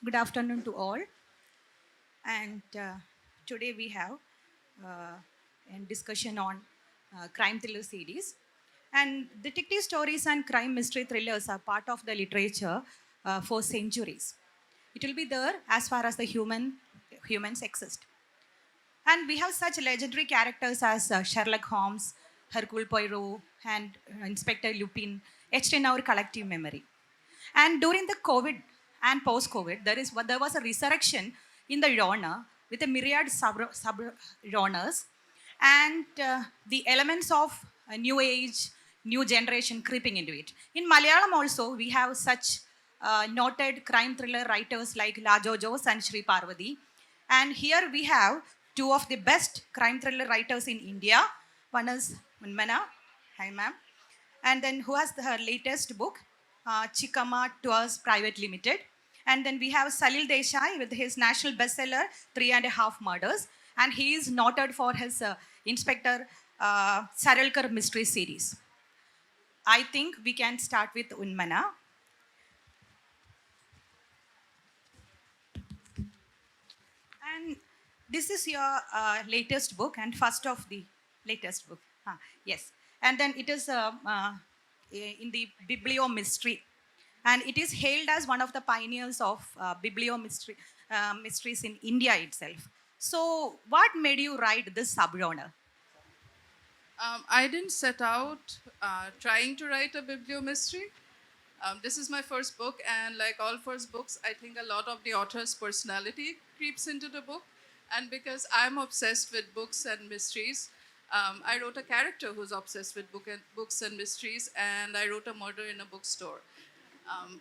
Good afternoon to all. And today we have uh, a discussion on crime thriller series. And detective stories and crime mystery thrillers are part of the literature for centuries. It will be there as far as the humans exist. And we have such legendary characters as Sherlock Holmes, Hercule Poirot, and Inspector Lupin etched in our collective memory. And during the COVID and post-COVID, there was a resurrection in the genre with a myriad sub-genres and the elements of a new age, new generation creeping into it. In Malayalam also, we have such noted crime thriller writers like Lajo Jos and Sri Parvati. And here we have two of the best crime thriller writers in India. One is Unmana. Hi, ma'am. And then who has her latest book, Chikama Tours Private Limited. And then we have Salil Desai with his national bestseller, Three and a Half Murders. And he is noted for his Inspector Saralkar mystery series. I think we can start with Unmana. And this is your latest book and first of the latest book. Yes. And then it is in the bibliomystery. And it is hailed as one of the pioneers of bibliomystery mysteries in India itself. So, what made you write this subgenre? I didn't set out trying to write a bibliomystery. This is my first book, and like all first books, I think a lot of the author's personality creeps into the book. And because I'm obsessed with books and mysteries, I wrote a character who's obsessed with books and mysteries, and I wrote a murder in a bookstore.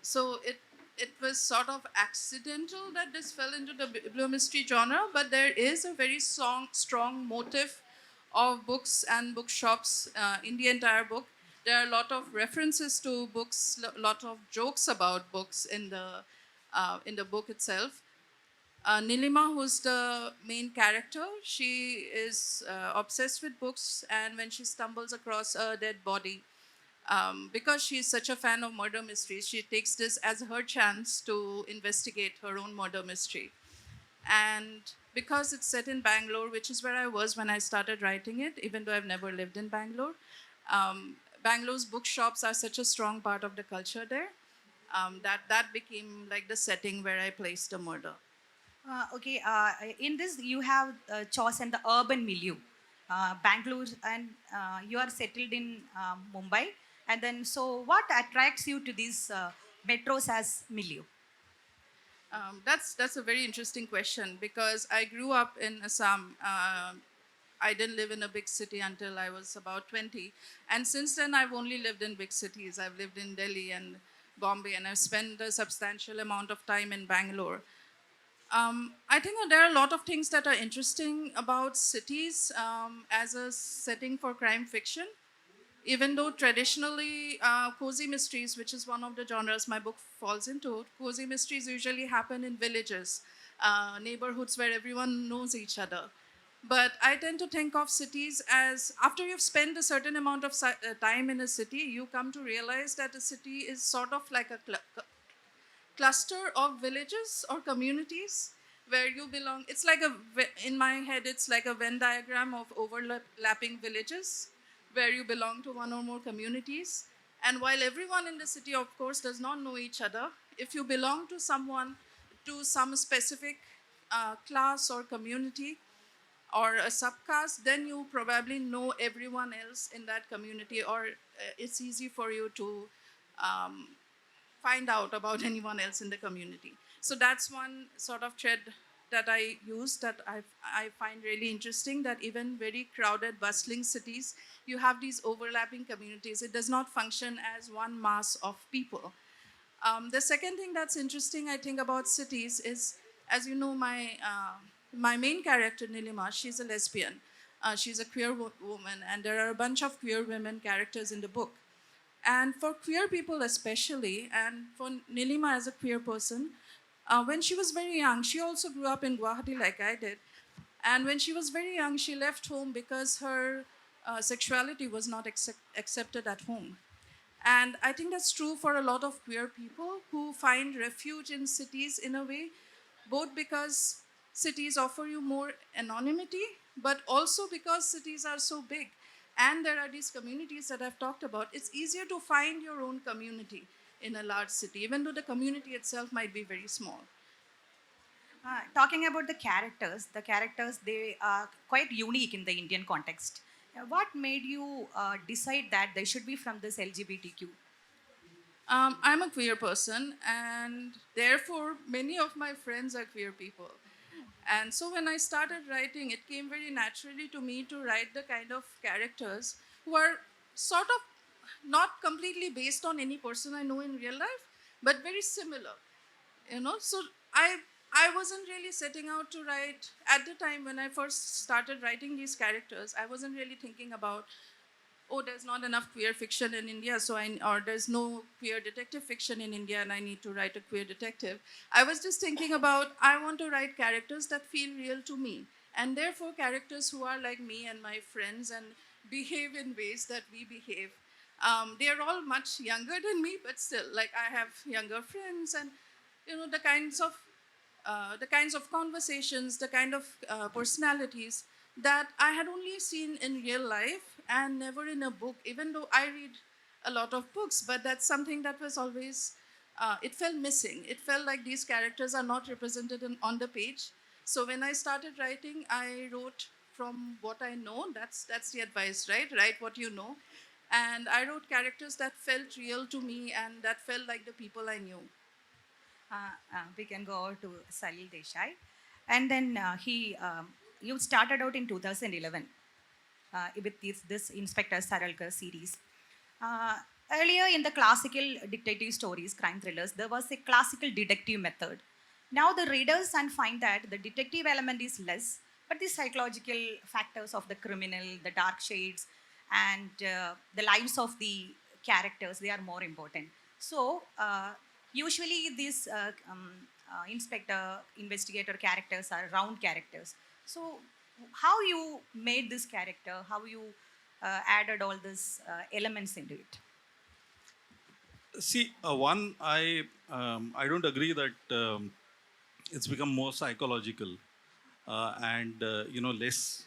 So it was sort of accidental that this fell into the bibliomystery genre, but there is a very strong motive of books and bookshops in the entire book. There are a lot of references to books, a lot of jokes about books in the book itself. Nilima, who's the main character, she is obsessed with books, and when she stumbles across a dead body, because she's such a fan of murder mysteries, she takes this as her chance to investigate her own murder mystery. And because it's set in Bangalore, which is where I was when I started writing it, even though I've never lived in Bangalore, Bangalore's bookshops are such a strong part of the culture there, that became like the setting where I placed the murder. Okay, in this you have chosen the urban milieu, Bangalore, and you are settled in Mumbai. And then, so what attracts you to these metros as milieu? That's a very interesting question because I grew up in Assam. I didn't live in a big city until I was about 20. And since then, I've only lived in big cities. I've lived in Delhi and Bombay, and I've spent a substantial amount of time in Bangalore. I think there are a lot of things that are interesting about cities as a setting for crime fiction. Even though traditionally, cozy mysteries, which is one of the genres my book falls into, cozy mysteries usually happen in villages, neighborhoods where everyone knows each other. But I tend to think of cities as, after you've spent a certain amount of time in a city, you come to realize that a city is sort of like a cluster of villages or communities where you belong. It's like in my head, it's like a Venn diagram of overlapping villages where you belong to one or more communities. And while everyone in the city, of course, does not know each other, if you belong to some specific class or community or a subcaste, then you probably know everyone else in that community, or it's easy for you to um, find out about anyone else in the community. So that's one sort of thread that I use that I find really interesting, that even very crowded, bustling cities, you have these overlapping communities. It does not function as one mass of people. The second thing that's interesting, I think, about cities is, as you know, my main character, Nilima, she's a lesbian. She's a queer woman, and there are a bunch of queer women characters in the book. And for queer people especially, and for Nilima as a queer person, when she was very young, she also grew up in Guwahati like I did. And when she was very young, she left home because her sexuality was not accepted at home. And I think that's true for a lot of queer people who find refuge in cities in a way, both because cities offer you more anonymity, but also because cities are so big. And there are these communities that I've talked about. It's easier to find your own community in a large city, even though the community itself might be very small. Talking about the characters, they are quite unique in the Indian context. What made you decide that they should be from this LGBTQ? I'm a queer person, and therefore, many of my friends are queer people. And so, when I started writing, it came very naturally to me to write the kind of characters who are sort of not completely based on any person I know in real life, but very similar. So I wasn't really setting out to write at the time when I first started writing these characters. I wasn't really thinking about, oh, there's not enough queer fiction in India, or there's no queer detective fiction in India, and I need to write a queer detective. I was just thinking about, I want to write characters that feel real to me, and therefore characters who are like me and my friends and behave in ways that we behave. They are all much younger than me, but still, like I have younger friends, and the kinds of conversations, the kind of personalities that I had only seen in real life and never in a book, even though I read a lot of books, but that's something that was always, it felt missing. It felt like these characters are not represented on the page. So when I started writing, I wrote from what I know. That's the advice, right? Write what you know. And I wrote characters that felt real to me and that felt like the people I knew. We can go over to Salil Desai. And then you started out in 2011 with this Inspector Saralkar series. Uh, Earlier in the classical detective stories, crime thrillers, there was a classical detective method. Now the readers and find that the detective element is less, but the psychological factors of the criminal, the dark shades, and the lives of the characters, they are more important. So usually these inspector, investigator characters are round characters. So how you made this character, how you added all these elements into it? See, I don't agree that it's become more psychological and less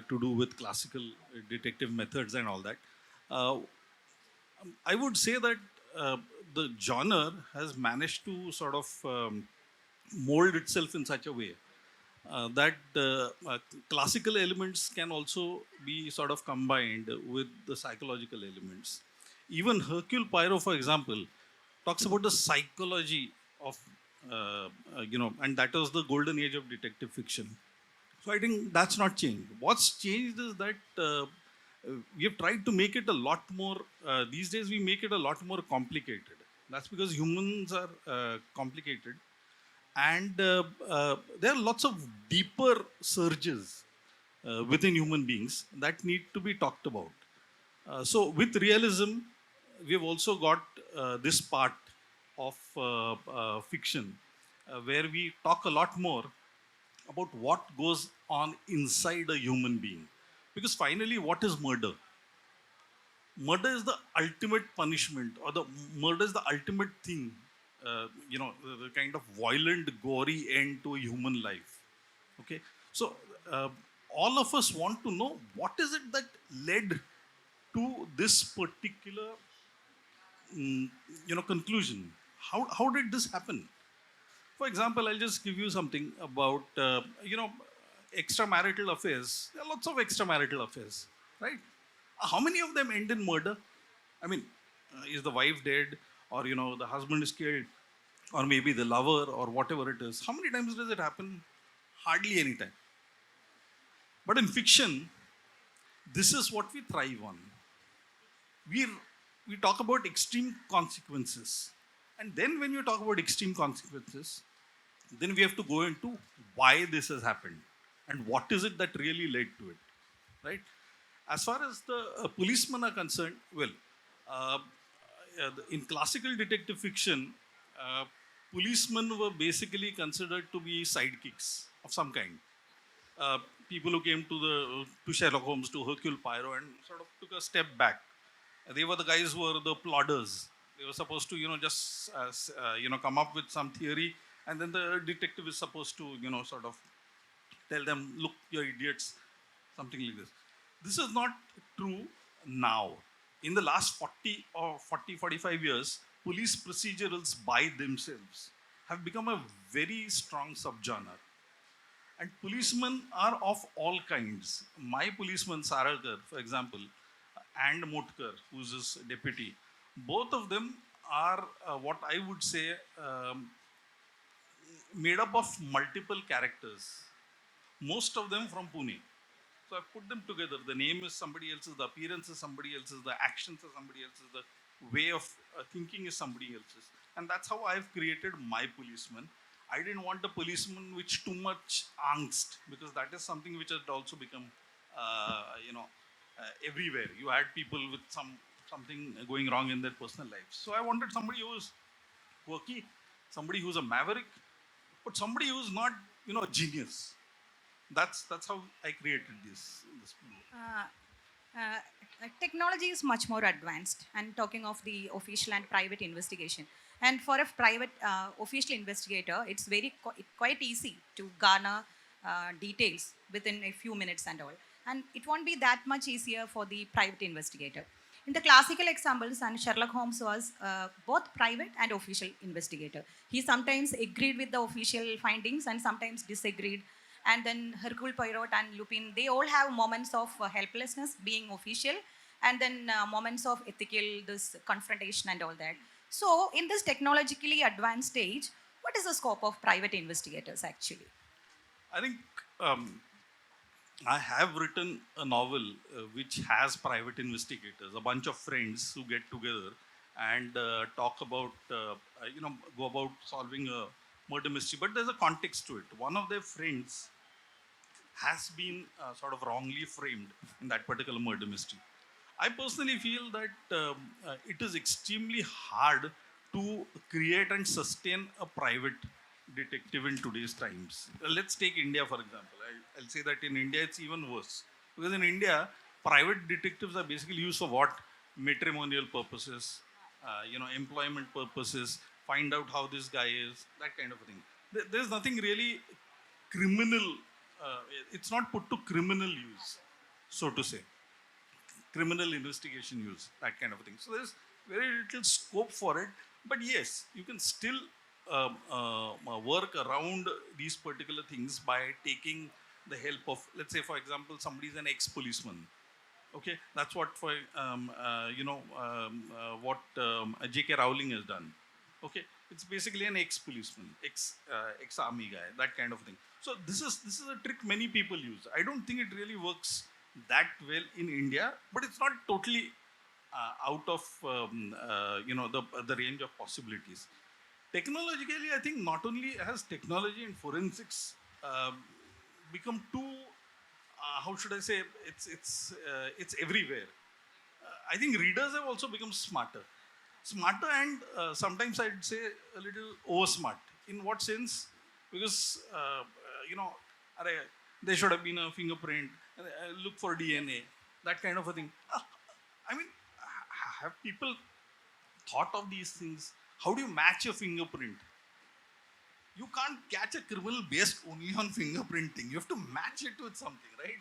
to do with classical detective methods and all that. Uh, I would say that the genre has managed to sort of mold itself in such a way that classical elements can also be sort of combined with the psychological elements. Even Hercule Poirot, for example, talks about the psychology of, and that was the golden age of detective fiction. So I think that's not changed. What's changed is that we have tried to make it a lot more. These days, we make it a lot more complicated. That's because humans are complicated, and there are lots of deeper surges within human beings that need to be talked about. So, with realism, we have also got this part of fiction where we talk a lot more about what goes on inside a human being. Because finally, what is murder? Murder is the ultimate punishment, or the murder is the ultimate thing, the kind of violent, gory end to a human life. Okay, so all of us want to know what is it that led to this particular conclusion. How did this happen? For example, I'll just give you something about extramarital affairs. There are lots of extramarital affairs, right? How many of them end in murder? I mean, is the wife dead, or the husband is killed, or maybe the lover, or whatever it is? How many times does it happen? Hardly any time. But in fiction, this is what we thrive on. We we talk about extreme consequences, and then when you talk about extreme consequences, then we have to go into why this has happened and what is it that really led to it, right? As far as the policemen are concerned, well, uh, in classical detective fiction, uh, policemen were basically considered to be sidekicks of some kind. Uh, People who came to Sherlock Holmes, to Hercule Poirot, and sort of took a step back. They were the guys who were the plodders. They were supposed to, just, come up with some theory, and then the detective is supposed to, sort of tell them, look, you're idiots, something like this. This is not true now. In the last 45 years, police procedurals by themselves have become a very strong subgenre. And policemen are of all kinds. My policeman, Sarakar, for example, and Motkar, who's his deputy, both of them are what I would say made up of multiple characters, most of them from Pune. So I put them together. The name is somebody else's, the appearance is somebody else's, the actions are somebody else's, the way of thinking is somebody else's. And that's how I've created my policeman. I didn't want a policeman which too much angst, because that is something which has also become, everywhere. You had people with something going wrong in their personal lives. So I wanted somebody who's quirky, somebody who's a maverick, but somebody who's not, a genius. That's how I created this movie. Technology is much more advanced. And talking of the official and private investigation, and for a private official investigator, it's quite easy to garner details within a few minutes and all. And it won't be that much easier for the private investigator. In the classical examples, and Sherlock Holmes was both private and official investigator. He sometimes agreed with the official findings and sometimes disagreed. And then Hercule Poirot and Lupin, they all have moments of helplessness being official, and then moments of ethical, this confrontation and all that. So, in this technologically advanced stage, what is the scope of private investigators actually? I think I have written a novel which has private investigators, a bunch of friends who get together and talk about, go about solving a murder mystery. But there's a context to it. One of their friends has been sort of wrongly framed in that particular murder mystery. I personally feel that it is extremely hard to create and sustain a private detective in today's times. Let's take India, for example. I'll say that in India it's even worse. Because in India, private detectives are basically used for what? Matrimonial purposes, employment purposes, find out how this guy is, that kind of a thing. There's nothing really criminal, it's not put to criminal use, so to say. Criminal investigation use, that kind of a thing. So there's very little scope for it. But yes, you can still work around these particular things by taking the help of, let's say, for example, somebody is an ex-policeman. Okay, that's what J.K. Rowling has done. Okay, it's basically an ex-policeman, ex-army guy, that kind of thing. So this is a trick many people use. I don't think it really works that well in India, but it's not totally out of the range of possibilities. Technologically, I think not only has technology and forensics become too, how should I say, it's everywhere. I think readers have also become smarter and sometimes I'd say a little over smart. In what sense? Because there should have been a fingerprint. Look for DNA, that kind of a thing. I mean, have people thought of these things? How do you match a fingerprint? You can't catch a criminal based only on fingerprinting. You have to match it with something, right?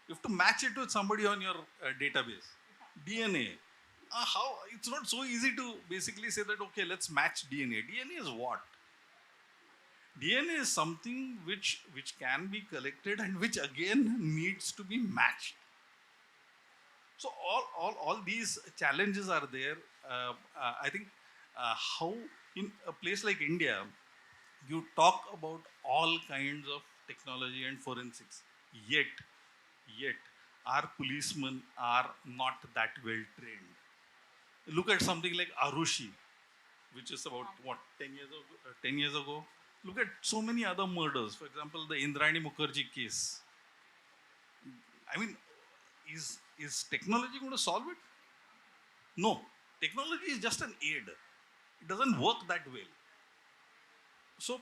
You have to match it with somebody on your database. DNA. How? It's not so easy to basically say that, okay, let's match DNA. DNA is what? DNA is something which can be collected and which again needs to be matched. So all these challenges are there. I think how in a place like India, you talk about all kinds of technology and forensics, yet our policemen are not that well trained. Look at something like Arushi, which is about what 10 years ago. Look at so many other murders. For example, the Indrani Mukherjee case. I mean, is technology going to solve it? No. Technology is just an aid. It doesn't work that well. So,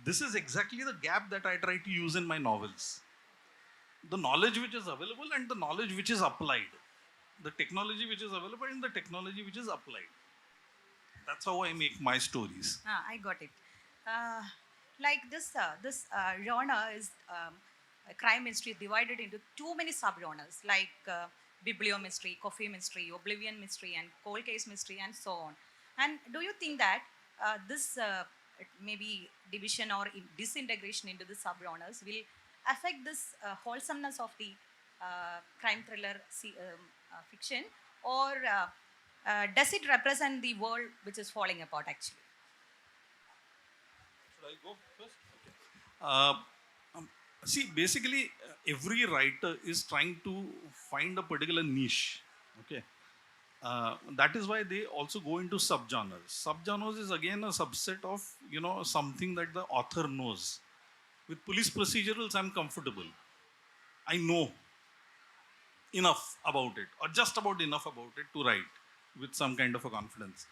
this is exactly the gap that I try to use in my novels. The knowledge which is available and the knowledge which is applied. the technology which is available and the technology which is applied. That's how I make my stories. I got it. Uh, like this genre is a crime mystery is divided into too many subgenres like biblio mystery, coffee mystery, oblivion mystery, and cold case mystery, and so on. And do you think that this maybe division or disintegration into the subgenres will affect this wholesomeness of the crime thriller fiction, or does it represent the world which is falling apart actually? Should I go first? Okay. Uh, um, See, basically, every writer is trying to find a particular niche. Okay. That is why they also go into subgenres. Subgenres is again a subset of something that the author knows. With police procedurals, I'm comfortable. I know enough about it, or just about enough about it to write with some kind of a confidence.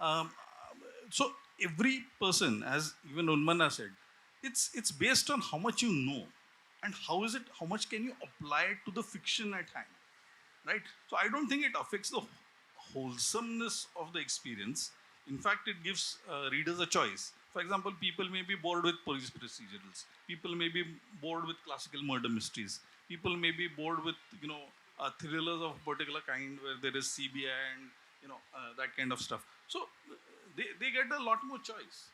Um, so every person, as even Unmana said, it's based on how much you know, and how much can you apply it to the fiction at hand, right? So I don't think it affects the wholesomeness of the experience. In fact, it gives readers a choice. For example, people may be bored with police procedurals. People may be bored with classical murder mysteries. People may be bored with thrillers of a particular kind where there is CBI and that kind of stuff. So they get a lot more choice.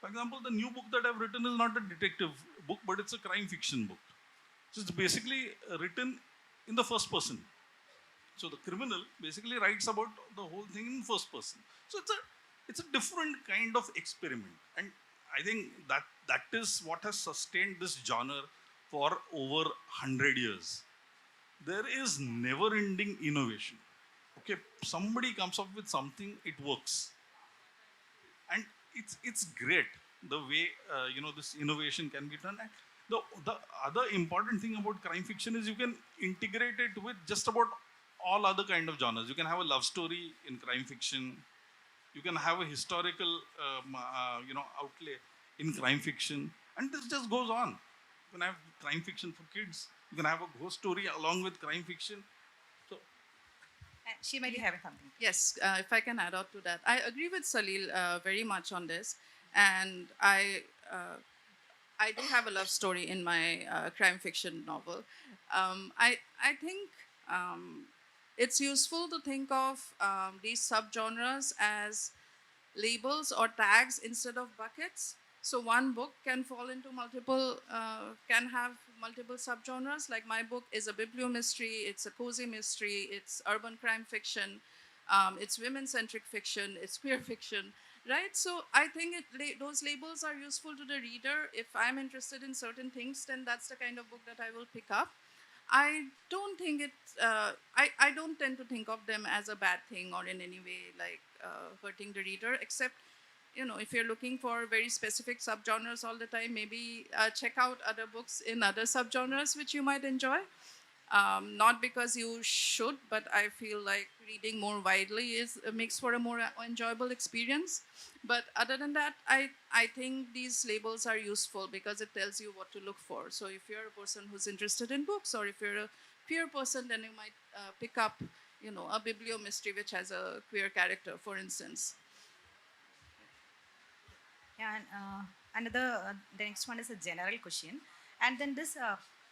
For example, the new book that I've written is not a detective book, but it's a crime fiction book. So it's basically written in the first person. So the criminal basically writes about the whole thing in first person. So it's a different kind of experiment, and I think that is what has sustained this genre for over 100 years. There is never-ending innovation. Okay, somebody comes up with something, it works, and it's great the way this innovation can be done. And the other important thing about crime fiction is you can integrate it with just about all other kind of genres. You can have a love story in crime fiction. You can have a historical outlay in crime fiction, and this just goes on. You can have crime fiction for kids. You can have a ghost story along with crime fiction. So She might be having something. Yes, if I can add on to that, I agree with Salil very much on this, and I do have a love story in my crime fiction novel. I think it's useful to think of these subgenres as labels or tags instead of buckets. So one book can fall into multiple, can have multiple subgenres. Like my book is a biblio mystery, it's a cozy mystery, it's urban crime fiction, it's women-centric fiction, it's queer fiction, right? So I think those labels are useful to the reader. If I'm interested in certain things, then that's the kind of book that I will pick up. I don't think I don't tend to think of them as a bad thing or in any way like hurting the reader, except, if you're looking for very specific subgenres all the time, maybe check out other books in other subgenres which you might enjoy. Not because you should, but I feel like reading more widely makes for a more enjoyable experience. But other than that, I think these labels are useful because it tells you what to look for. So if you're a person who's interested in books, or if you're a queer person, then you might pick up, a biblio mystery which has a queer character, for instance. Yeah, and the next one is a general question. And then this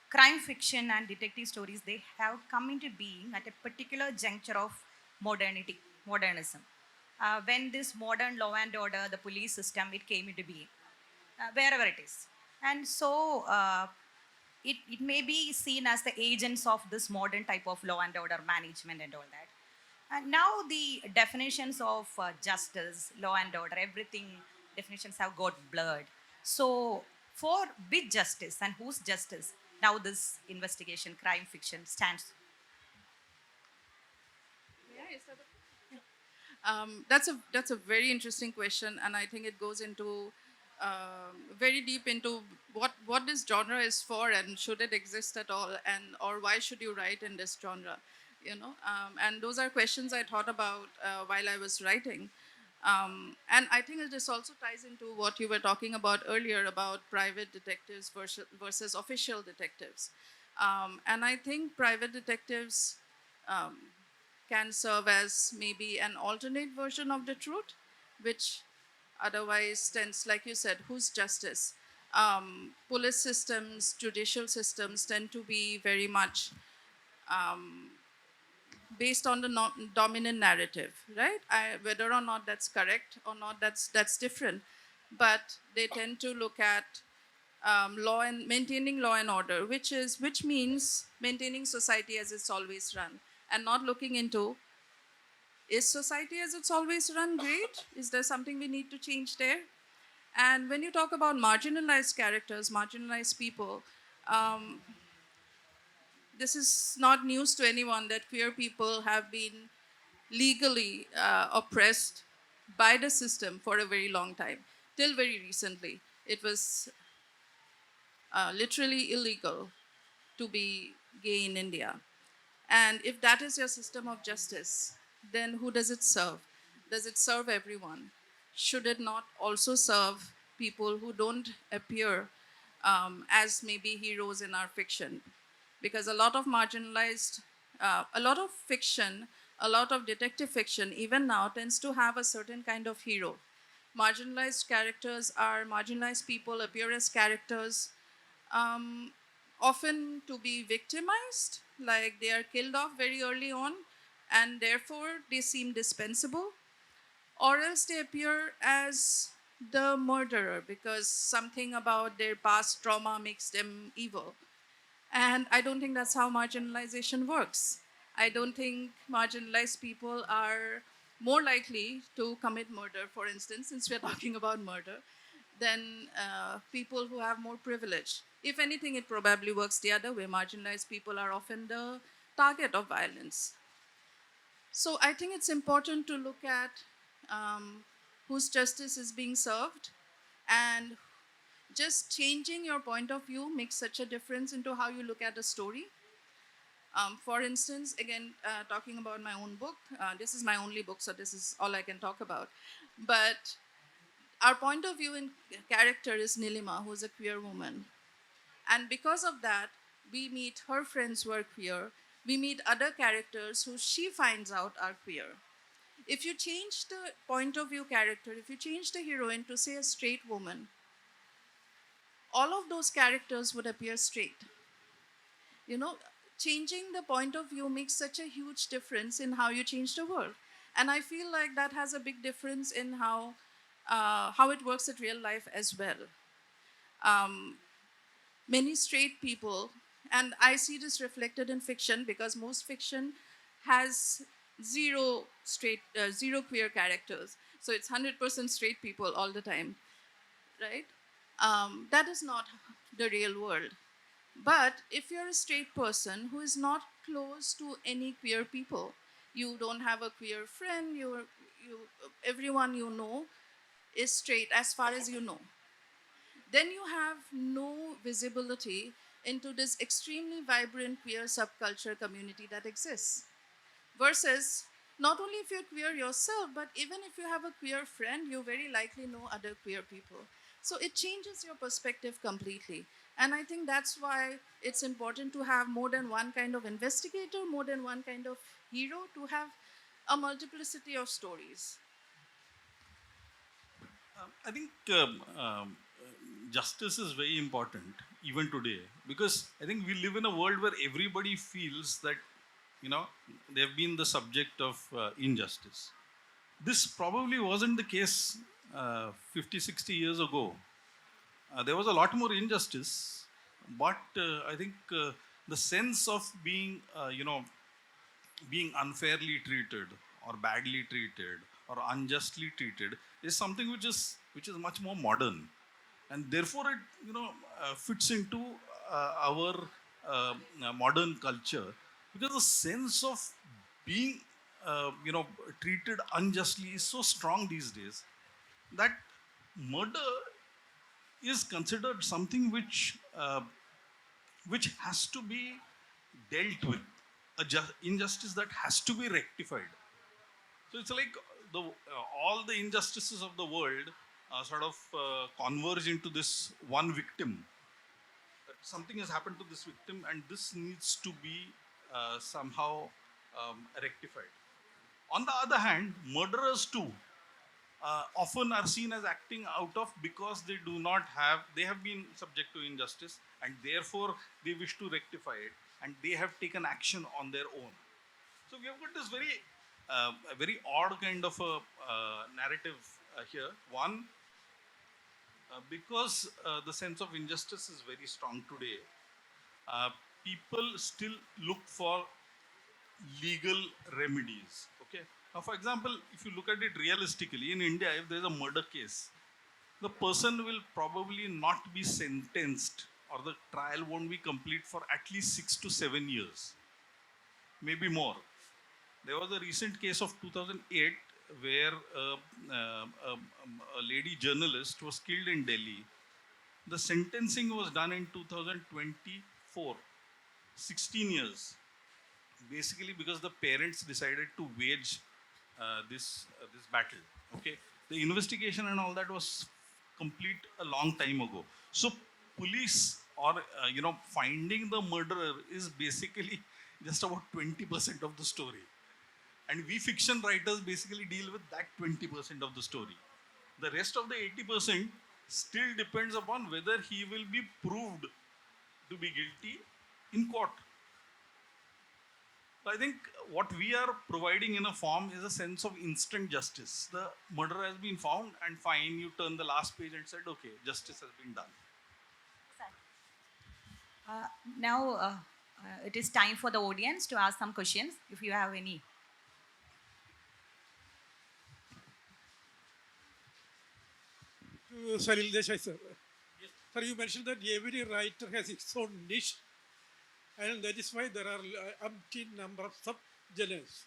crime fiction and detective stories, they have come into being at a particular juncture of modernism. When this modern law and order, the police system, it came into being, wherever it is. And so it may be seen as the agents of this modern type of law and order management and all that. And now the definitions of justice, law and order, everything, definitions have got blurred. So for which justice and whose justice now this investigation crime fiction stands? That's a very interesting question, and I think it goes into very deep into what this genre is for, and should it exist at all, and or why should you write in this genre, and those are questions I thought about while I was writing. And I think this also ties into what you were talking about earlier about private detectives versus official detectives. And I think private detectives, can serve as maybe an alternate version of the truth, which otherwise tends, like you said, whose justice? Police systems, judicial systems tend to be very much based on the dominant narrative, right? Whether or not that's correct or not, that's different. But they tend to look at law and maintaining law and order, which means maintaining society as it's always run, and not looking into, is society as it's always run great? Is there something we need to change there? And when you talk about marginalized characters, marginalized people, um, this is not news to anyone that queer people have been legally oppressed by the system for a very long time. Till very recently, it was literally illegal to be gay in India. And if that is your system of justice, then who does it serve? Does it serve everyone? Should it not also serve people who don't appear as maybe heroes in our fiction? Because a lot of marginalized, a lot of fiction, a lot of detective fiction, even now, tends to have a certain kind of hero. Marginalized characters are marginalized people, appear as characters, um, often to be victimized, like they are killed off very early on, and therefore they seem dispensable, or else they appear as the murderer because something about their past trauma makes them evil. And I don't think that's how marginalization works. I don't think marginalized people are more likely to commit murder, for instance, since we're talking about murder, than people who have more privilege. If anything, it probably works the other way. Marginalized people are often the target of violence. So I think it's important to look at whose justice is being served, and just changing your point of view makes such a difference into how you look at a story. For instance, again, talking about my own book, this is my only book, so this is all I can talk about. But our point of view in character is Nilima, who's a queer woman. And because of that, we meet her friends who are queer. We meet other characters who she finds out are queer. If you change the point of view character, if you change the heroine to, say, a straight woman, all of those characters would appear straight. You know, changing the point of view makes such a huge difference in how you change the world. And I feel like that has a big difference in how it works at real life as well. Many straight people, and I see this reflected in fiction because most fiction has zero queer characters. So it's 100% straight people all the time, right? That is not the real world. But if you're a straight person who is not close to any queer people, you don't have a queer friend, everyone you know is straight as far as you know, then you have no visibility into this extremely vibrant queer subculture community that exists. Versus, not only if you're queer yourself, but even if you have a queer friend, you very likely know other queer people. So it changes your perspective completely. And I think that's why it's important to have more than one kind of investigator, more than one kind of hero, to have a multiplicity of stories. I think justice is very important even today, because I think we live in a world where everybody feels that, they've been the subject of injustice. This probably wasn't the case 50, 60 years ago. There was a lot more injustice, but I think the sense of being unfairly treated or badly treated or unjustly treated is something which is much more modern, and therefore it fits into our modern culture, because the sense of being treated unjustly is so strong these days that murder is considered something which has to be dealt with, injustice that has to be rectified. So it's like all the injustices of the world sort of converge into this one victim. That something has happened to this victim, and this needs to be somehow rectified. On the other hand, murderers too often are seen as acting out of because they have been subject to injustice and therefore they wish to rectify it and they have taken action on their own. So we have got this a very odd kind of a narrative here. One, because the sense of injustice is very strong today, uh, people still look for legal remedies. Okay. Now, for example, if you look at it realistically, in India, if there is a murder case, the person will probably not be sentenced or the trial won't be complete for at least 6 to 7 years, maybe more. There was a recent case of 2008 where a lady journalist was killed in Delhi. The sentencing was done in 2024, 16 years. Basically, because the parents decided to wage this battle. Okay, the investigation and all that was complete a long time ago. So, police or finding the murderer is basically just about 20% of the story. And we fiction writers basically deal with that 20% of the story. The rest of the 80% still depends upon whether he will be proved to be guilty in court. So I think what we are providing in a form is a sense of instant justice. The murderer has been found and fine, you turn the last page and said, okay, justice has been done. Now it is time for the audience to ask some questions if you have any. Salil Desai, sir. Yes. Sir, you mentioned that every writer has its own niche, and that is why there are umpteen number of sub-genres.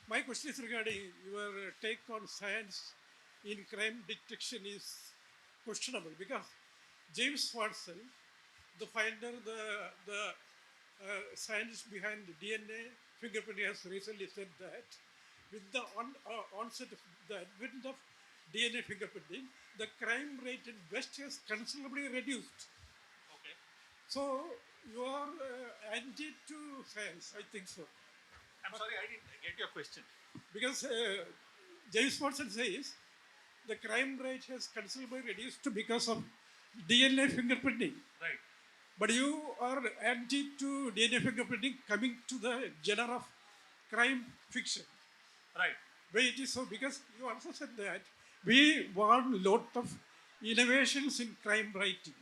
My question is regarding your take on science in crime detection is questionable because James Watson, the finder, the scientist behind the DNA fingerprinting, has recently said that with the onset of the advent of DNA fingerprinting, the crime rate in West has considerably reduced. Okay. So you are anti to science, I think so. I'm sorry, I didn't get your question. Because James Watson says the crime rate has considerably reduced because of DNA fingerprinting. Right. But you are anti to DNA fingerprinting coming to the genre of crime fiction. Right. Where it is so, because you also said that we want a lot of innovations in crime writing.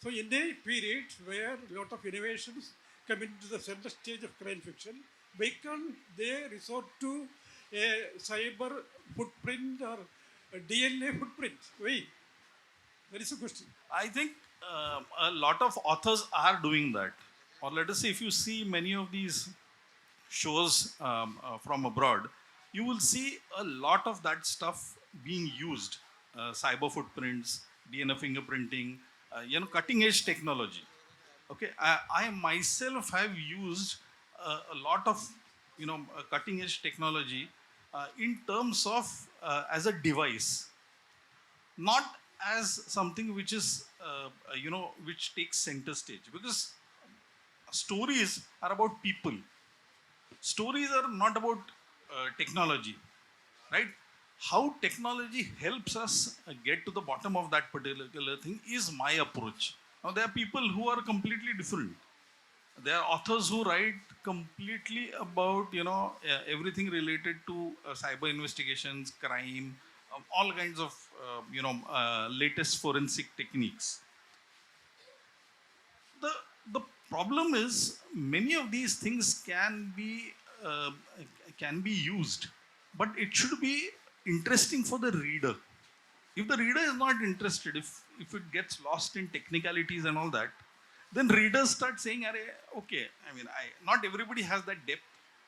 So in a period where a lot of innovations come into the center stage of crime fiction, why can't they resort to a cyber footprint or a DNA footprint? Why? That is a question. I think a lot of authors are doing that. Or let us say, if you see many of these shows from abroad, you will see a lot of that stuff being used. Cyber footprints, DNA fingerprinting, cutting edge technology. Okay, I myself have used a lot of cutting edge technology in terms of as a device, not as something which is which takes center stage, because stories are about people. Stories are not about technology, right? How technology helps us get to the bottom of that particular thing is my approach. Now, there are people who are completely different. There are authors who write completely about everything related to cyber investigations, crime, all kinds of latest forensic techniques. The problem is many of these things uh, can be used, but it should be interesting for the reader. If the reader is not interested, if it gets lost in technicalities and all that, then readers start saying, okay, I mean, not everybody has that depth.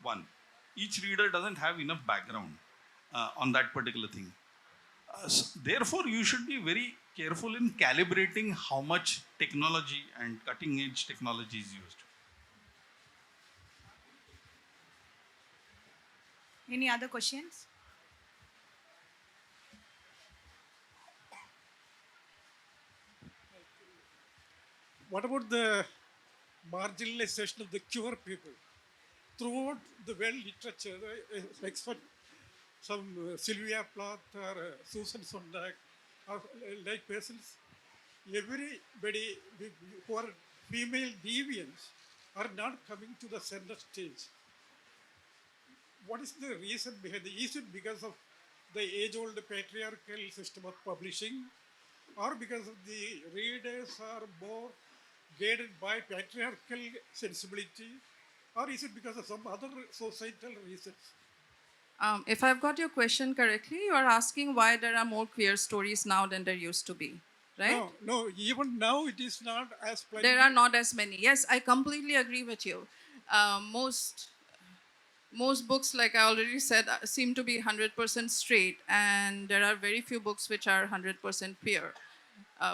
One, each reader doesn't have enough background on that particular thing. Therefore, you should be very careful in calibrating how much technology and cutting edge technology is used. Any other questions? What about the marginalization of the cure people? throughout the world literature, expert some Sylvia Plath or Susan Sontag or like persons, everybody who are female deviants are not coming to the center stage. What is the reason behind it? Is it because of the age-old patriarchal system of publishing, or because of the readers are more guided by patriarchal sensibility, or is it because of some other societal reasons? If I've got your question correctly, you are asking why there are more queer stories now than there used to be, right? No, even now it is not as plenty. There are not as many. Yes, I completely agree with you. Most books, like I already said, seem to be 100% straight, and there are very few books which are 100% queer.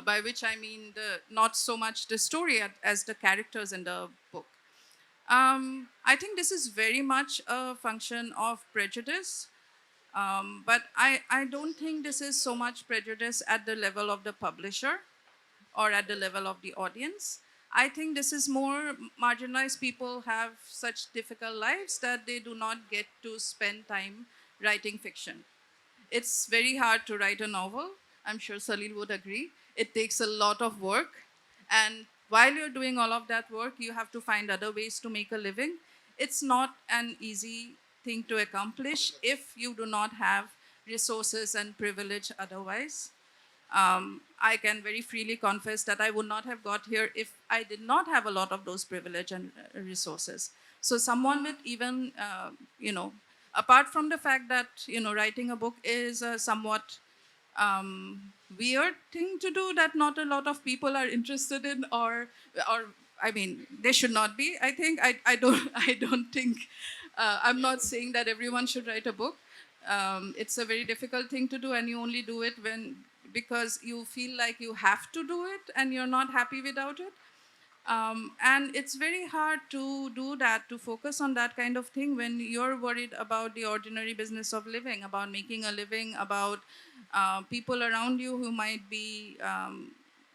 By which I mean not so much the story as the characters in the book. I think this is very much a function of prejudice, but I don't think this is so much prejudice at the level of the publisher or at the level of the audience. I think this is more marginalized people have such difficult lives that they do not get to spend time writing fiction. It's very hard to write a novel. I'm sure Salil would agree. It takes a lot of work. And while you're doing all of that work, you have to find other ways to make a living. It's not an easy thing to accomplish if you do not have resources and privilege otherwise. I can very freely confess that I would not have got here if I did not have a lot of those privilege and resources. So someone with even, apart from the fact that, writing a book is a somewhat weird thing to do that not a lot of people are interested in, or I mean, they should not be. I think I don't think I'm not saying that everyone should write a book. It's a very difficult thing to do, and you only do it because you feel like you have to do it and you're not happy without it. And it's very hard to do that, to focus on that kind of thing when you're worried about the ordinary business of living, about making a living, about people around you who might be,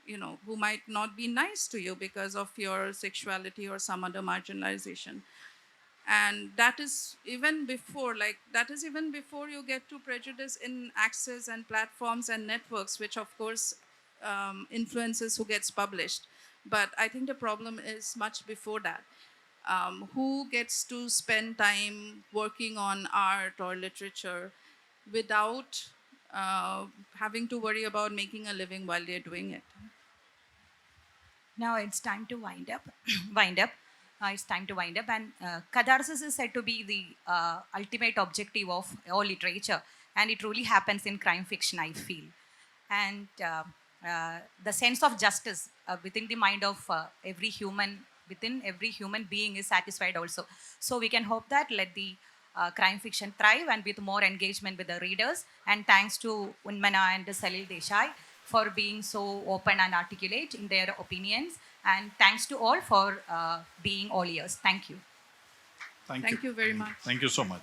who might not be nice to you because of your sexuality or some other marginalization. And that is even before you get to prejudice in access and platforms and networks, which of course influences who gets published. But I think the problem is much before that. Who gets to spend time working on art or literature without having to worry about making a living while they're doing it? Now it's time to wind up. It's time to wind up. And catharsis is said to be the ultimate objective of all literature. And it truly happens in crime fiction, I feel. And the sense of justice within the mind of every human being is satisfied also. So we can hope that let the crime fiction thrive and with more engagement with the readers. And thanks to Unmana and Salil Desai for being so open and articulate in their opinions. And thanks to all for being all ears. Thank you. Thank you very much. Thank you so much.